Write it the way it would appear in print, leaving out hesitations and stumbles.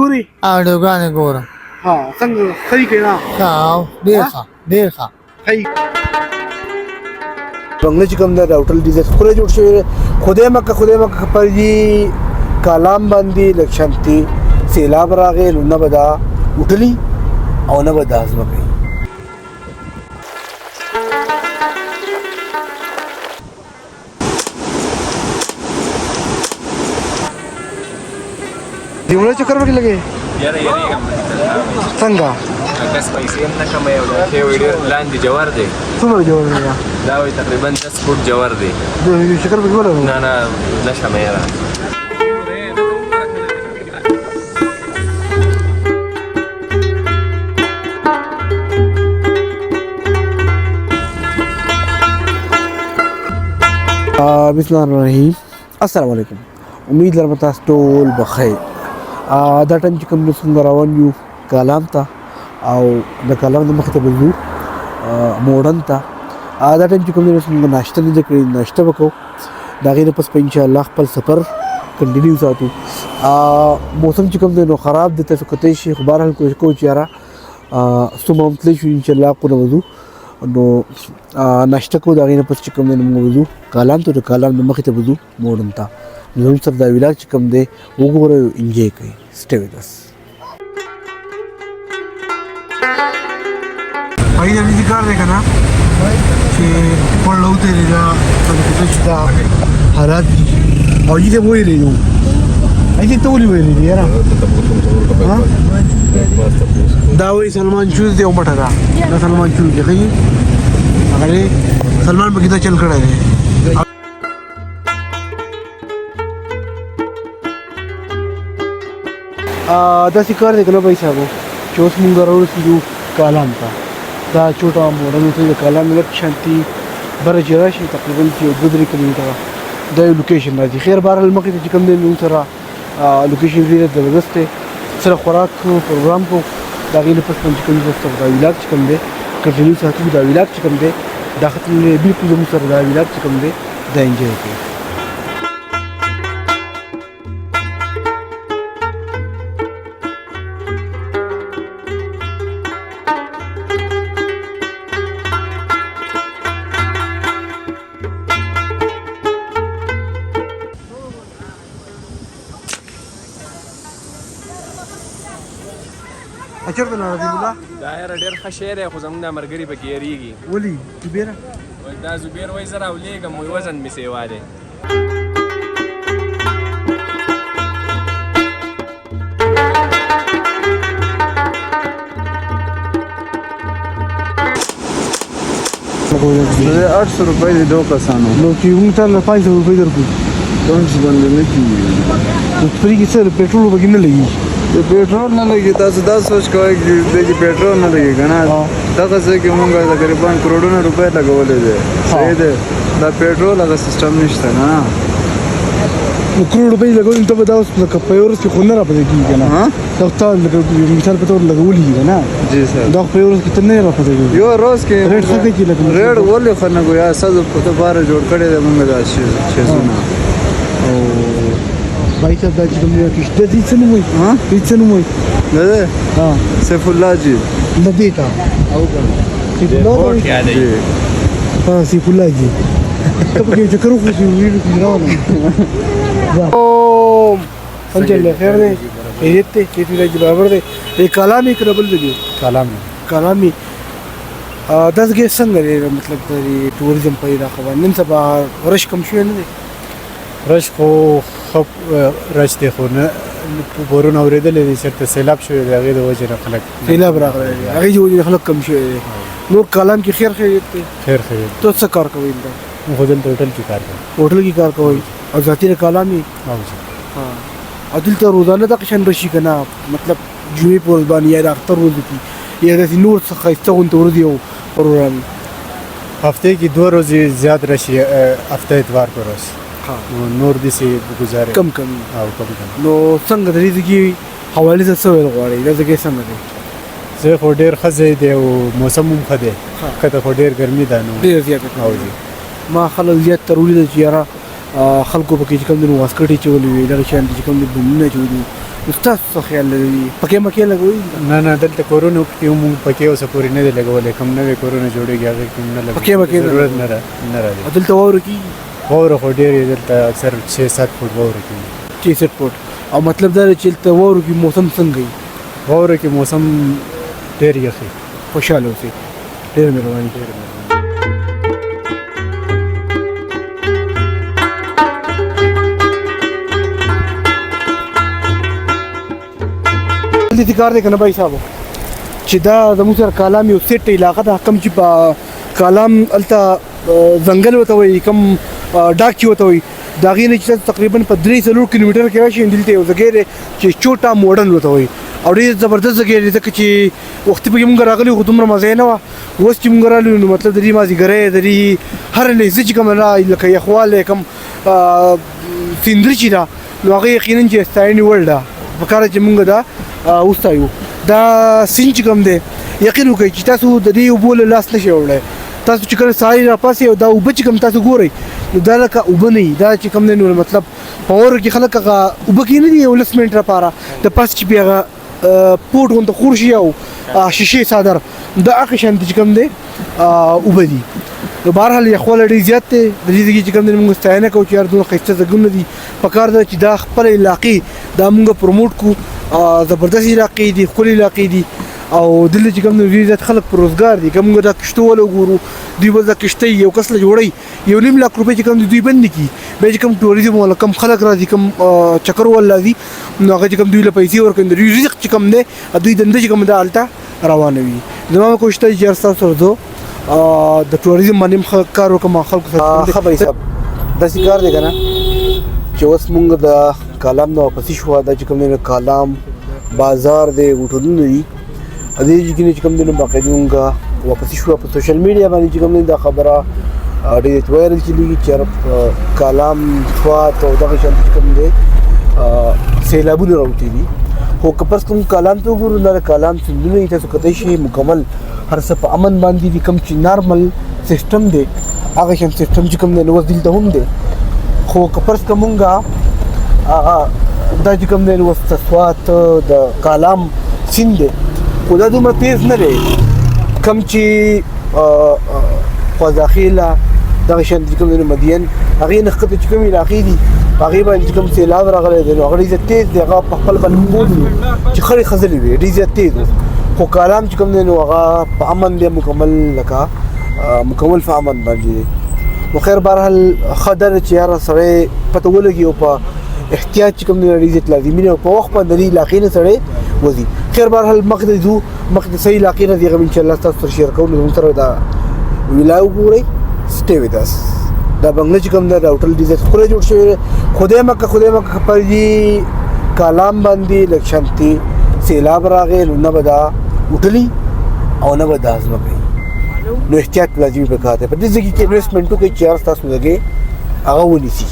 ګوري ویډیوګانې ګورم. ها څنګه صحیح کې نه ډېر ښه ډېر ښه. صحیح بنگله چې کوم دا هوټل ډیزاین خو جوړ شوی خدای مکه پر دې کلام باندې لکشانتي سیلاب راغی نو نه بدا وټلی او نه بدا ازمکه دیونه چکر ورکی لګي یاره څنګه کس پیسې هم نه کمه یو ته ویډیو لاندې جوار دی څومره جوړ نه دا وي تقریبا 10 فوټ جوار دی د چکر ورکی ولا نه نشم یاره بسم الله الرحمن الرحیم السلام علیکم امید لرم تاسو ټول بخیر دا ټایم چې کوم څنګه روان یو کلام ته او د کلام د مخ ته بزو مودن ته دا ټایم چې کوم څنګه ناشته نه کړی ناشته وکړو دا غیر پس په ان شاء الله خپل سفر کنټینیو ساتو موسم چې کوم نو خراب د تاسو کته شي خبر هل کو چیرې سمو متل شو ان شاء الله کو وضو نو ناشته کو دا غیر پس چې کوم نو وضو کلام ته کلام د مخ ته بزو مودن ته زموږ سره دا ویلاګ چې کوم دی وګورئ انجوای کړئ سټے وذ اس پای دې ذکر دی کنه چې په لوته دی دا چې دا حالات او دې وې لري اې ته ولې وې لري یاره دا وې سلمان چوز دی او مټه دا سلمان چوز دی هغه سلمان په کیته چل کړه دی دا کار دی کنه پیسې هغه چې اوس مونږ راوړو کلام ته دا چوټا مورن ته د کلام لک شانتي برج راشي تقریبا 2 کیلومتره دا لوکیشن راځي خیر بهر المکه چې کوم دی نو سره لوکیشن ډیره زبردست دی سره خوراک پروګرام کو دا غینه پس پنځه کوم څه دا ویلاګ چې کوم دی کنټینیو ساتو دا ویلاګ چې کوم دی دا ختم نه بالکل زموږ سره دا ویلاګ چې کوم دی دا انجوای کوي اچر دلاره دی بولا دا یاره ډېر ښه شی دی خو زموږ د ملګري پکې یېرېږي ولي زبیره دا زبیر وایي زه راولېږم وایي وزن مې سیوا دی मुझे 800 रुपए दे दो कसानो نو چې موږ ته 500 روپۍ درکو कौन सी बंदे में की نو پرې کې څه پېټرول وګین نه لګي तो पेट्रोल ना लगी तासु दा सोच कोई कि पेट्रोल ना लगी गना तक से कि मुंगा तकरीबन करोड़ों रुपए लगवले दे सही दे दा पेट्रोल अगर सिस्टम नشته ना نو کروڑ روپۍ لګول ته به دا اوس لکه په یورس کې خونه را پدې کیږي کنه دا تا لکه مثال په تور لګولې کنه जी सर دا په یورس کې ته نه را پدې کیږي यो रोज के ریټ څه کې لګي रेड ولې خنه گویا ساز په تو بار جوړ کړي د موږ دا شي زونه او بای څه دا چې کوم یو کې د دې څه نو وي ها دې څه نو وي نه ها سیف الله جی نه دی تا او کنه سیف الله جی ها سیف الله جی ته په کې ذکر وکړو چې ویډیو کې راوړم او انجل خیر دی ایته چې دې برابر دی یې کلامي کربل دی کلامي داسګه څنګه دی مطلب د ټوریزم په اړه خبر نن سبا ورش کم شوی نه دی رش خو خب رش دی خو نه ورونه اوریدل دي چې سیلاب شوی دی هغه د وجه نه خلک سیلاب راغلی هغه جو خلک کم شوی دی نور کلام کې خیر دی خیر تو څه کار کوي دا هوټل ټوټل کې کار کوي هوټل کې کار کوي او ذاتی کلامي ها عدل ته روزانه د قشن رشي کنه مطلب جمعې په ورځ باندې یا د اختر ورځ دي یا د نور څه خسته غونډه ورځ یو پروګرام هفته کې 2 ورځې زیات رشي هفته اتوار پر ورځ نور دي سي گزارې کم او کم نو څنګه د دې کې حواله څه ویل غواړي دا څنګه څنګه دی زه خو ډیر خزه دی او موسم هم خده کته خو ډیر ګرمي ده نو ډیر زیات او دي ما خلک زیات ترولې چې یاره خلکو په کې کوم د واسکټي چولې وي دا شان چې کوم د بمونه چولې استاد څه خیال لري پکې مکه لګوي نه دلته کورونه کې هم پکې اوسه پورې نه دی لګولې کوم نوې کورونه جوړېږي هغه کوم نه لګي پکې مکه ضرورت نه راځي دلته وره کی وره خو ډېر دلته اکثر 6-7 فوټ وره کې 6 فوټ او مطلب دا چې دلته وره کی موسم څنګه وي وره کې موسم ډېر یخي خوشاله اوسئ ډېر مهرباني دې کار دی کنه بھائی صاحب چې دا د موږ سره کالام یو سیټ علاقه ده کم چې په کالام الته ځنګل وته وي کم ډاک وته وي دا غي نه چې تقریبا په 3 کیلومتر کې راشي دلته یو ځای دی چې چوټا ماډرن وته وي او ډېر زبردست ځای دی ځکه چې وخت به موږ راغلي خو دومره مزه نه و اوس چې موږ راغلو نو مطلب د دې مازیګرې د دې هر لحظه چې کوم را لکه یخواله کم سیندري چې دا نو هغه یقینا چې ستایني ورلډه وکړه چې موږ دا اوستایو دا سین چې کوم دی یقین وکړئ چې تاسو د دې اوبو له لاس نشئ وړلی تاسو چې کله ساری راپاسئ او دا اوبه چې کوم تاسو ګورئ نو دا لکه اوبه نه وي دا چې کوم دی نو مطلب په اور کې خلک هغه اوبه کې نه دي یو 10 منټ لپاره د پاس چې بیا هغه پوټ غونته خور شي او شیشې صادر دا هغه شان چې کوم دی اوبه دي نو بهرحال یخواله ډېر زیات دی د دې ځای چې کوم دی موږ ستاینه کوو چې یار دومره ښایسته ځایونه دي پکار ده چې دا خپل علاقې دا موږ پروموټ کړو زبردست علاقې دي ښکلې علاقې دي او دلته چې کوم دی ډېر زیات خلک په روزګار دي که موږ دا کښتو والا وګورو دوی به دا کښتۍ یو کس له جوړوي 1.5 لاک روپۍ چې کوم دي دوی بند نه کړي بیا چې کوم ټوریزم والا کم خلک راځي کم چکر والا راځي نو هغه چې کوم دوی له پیسې ورکوي د رزق چې کوم دی دوی دنده چې کوم دا هلته روانوي زما کوشش دی چې هر ستاسو سره زه د ټوریزم باندې کار وکړم خلکو سره ښه بھائی صاحب داسې کار دی که نه چې اوس مونږ د کالام نه واپسې شوه دا چې کوم دی کالام بازار دی هوټلونه دي دې چې کوم دی نو باقاعده مونږ واپسې شوه په سوشل میډیا باندې چې کوم دی دا خبره ډېر وایرل چلېږي چې کالام سوات او دغه شان چې کوم دی سیلابونه راوتي دي خو که پس کوم کالام ته وګورو دا کالام سیندونه دي تاسو کتلی شئ مکمل هر څه په امن باندې دي کوم چې نارمل سیسټم دی هغه شان سیسټم چې کوم دی نو اوس دلته هم دی خو که فرض که مونږ دا چې کوم دی نو اوس سوات د کالام سیند دی خو دا دومره تیز نه دی کوم چې خوازاخیله دغه شان چې کوم دی نو مدین هغې نه ښکته چې کوم علاقې دي هغې باندې چې کوم سیلاب راغلی دی نو هغه ډېر زیات تیز دی هغه په خپل باندې پوه دي چې خړې خځلې وي ډېر زیات تیز خو کالام چې کوم دی نو هغه په امن دی مکمل لکه مکمل په امن باندې دی نو خیر بهرحال ښه ده چې یاره سړی پته ولګي او په احتیاط چې کوم دی ډېر زیات لازمي دی او په وخت باندې دې علاقې نه سړی وځي خیر بهرحال مخکې ته ځو مخکې د صحیح علاقې نه ځي هغه انشاءالله ستاسو سره شیر کوو نو زموږ سره دا ویلا وګورئ stay with us دا بنگله چې کوم دا هوټل ډېر زیات ښکلی جوړ شوی دی خدای مکه پر دې کالام باندې لږ شانتي سیلاب راغی نو نه به دا وټلي او نه به دا ځمکه نو احتیاط لازمي پکار دی په دې ځای کې انویسټمنټ وکړئ چې هر ستاسو لګې هغه ونیسي